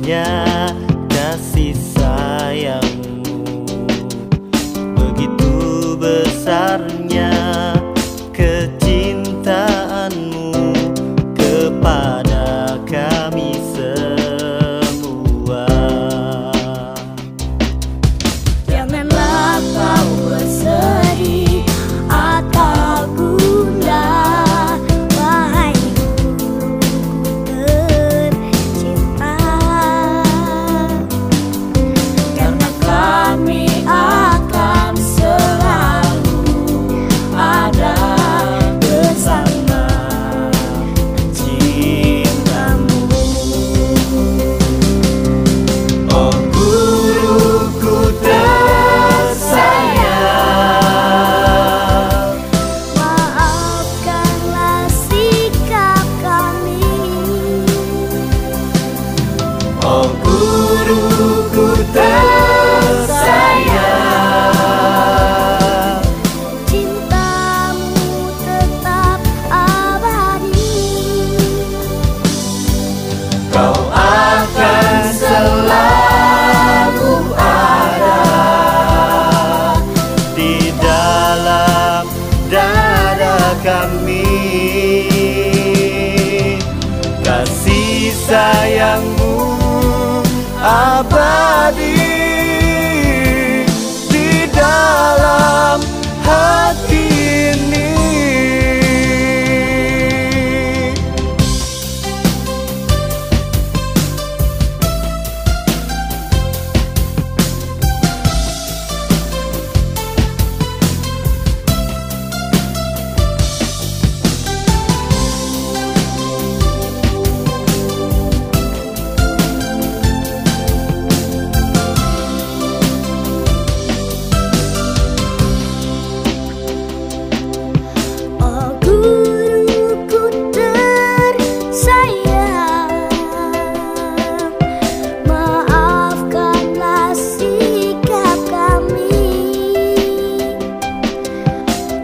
besarnya kasih sayangmu, begitu besarnya kecintaanmu kepada kami semua. Janganlah kau bersedih atau gundah, wahai tercinta, karena kami akan selalu ada bersama cintamu. Oh guruku tersayang, Maafkanlah sikap kami. oh guruku tersayang, Cintamu tetap abadi. kau akan selalu ada di dalam dada kami. Kasih sayangmu abadi di dalam hati ini. Oh guruku tersayang, maafkanlah sikap kami.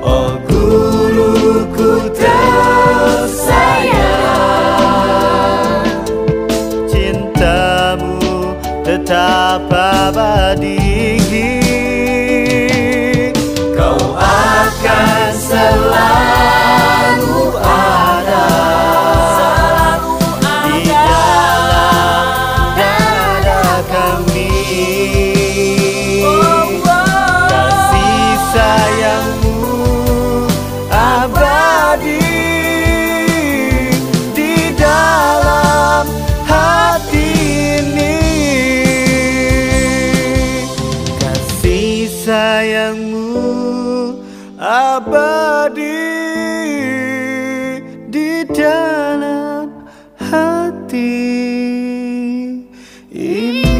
Oh guruku tersayang, cintamu tetap abadi, kau akan selalu ada di dalam dada kami. Kasih sayangmu abadi di dalam hati ini. Kasih sayangmu abadi di dalam hati ini.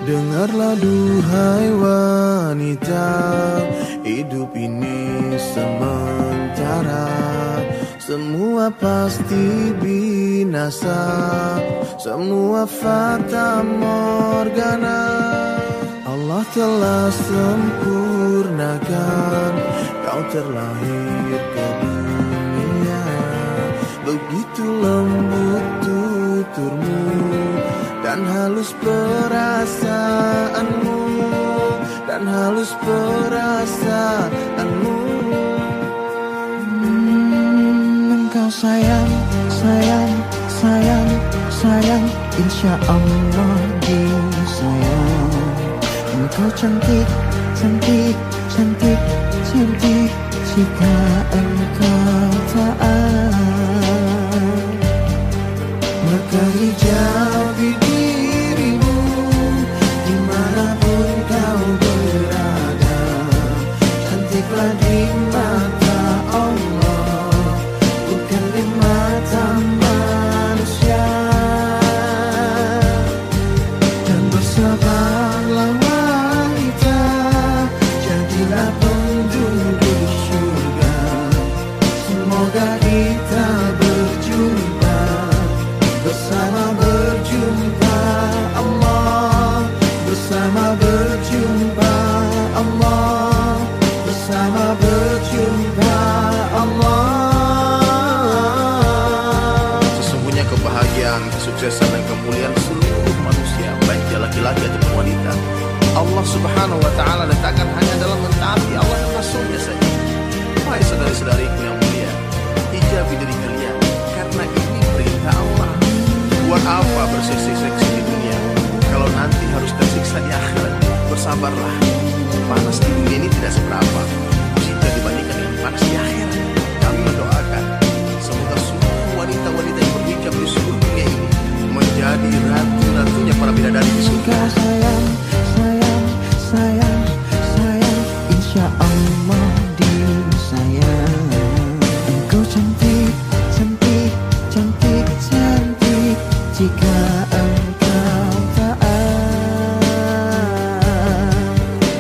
Dengarlah duhai wanita, hidup ini sementara, semua pasti binasa, semua fata morgana. Allah telah sempurnakan kau terlahir ke dunia, begitu lembut tuturmu dan halus perasaanmu, dan halus perasaanmu. Engkau sayang, sayang, sayang, sayang, insya Allah disayang. Engkau cantik, cantik, cantik, cantik, jika engkau taat. Maka hijau di dirimu dimanapun kau berada, cantiklah di mata Allah, bukan di mata manusia. Semoga kita berjumpa, bersama berjumpa Allah, bersama berjumpa Allah, bersama berjumpa Allah. Sesungguhnya kebahagiaan, kesuksesan dan kemuliaan seluruh manusia, baik dia laki-laki ataupun wanita, Allah Subhanahu wa ta'ala letakkan hanya dalam mentaati Allah dan Rasulnya saja. Wahai saudari-saudariku yang mulia, hijabi diri kalian, karena ini perintah Allah. Buat apa berseksi-seksi di dunia kalau nanti harus tersiksa di akhirat? Bersabarlah, panas di dunia ini tidak seberapa jika dibandingkan dengan panas di akhirat. Kami mendoakan semoga seluruh wanita-wanita yang berhijab di seluruh dunia ini menjadi ratu-ratunya para bidadari di surga. Sayang, sayang, sayang, sayang, insya Allah disayang. Engkau cantik, cantik, cantik, cantik, jika engkau taat.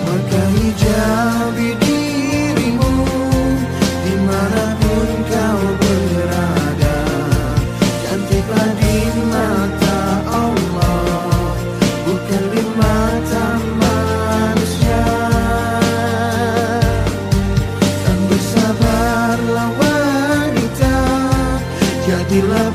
Maka hijabi dirimu dimanapun kau berada. Cantiklah di mata Allah, bukan di mata manusia. Dan bersabarlah wanita, jadilah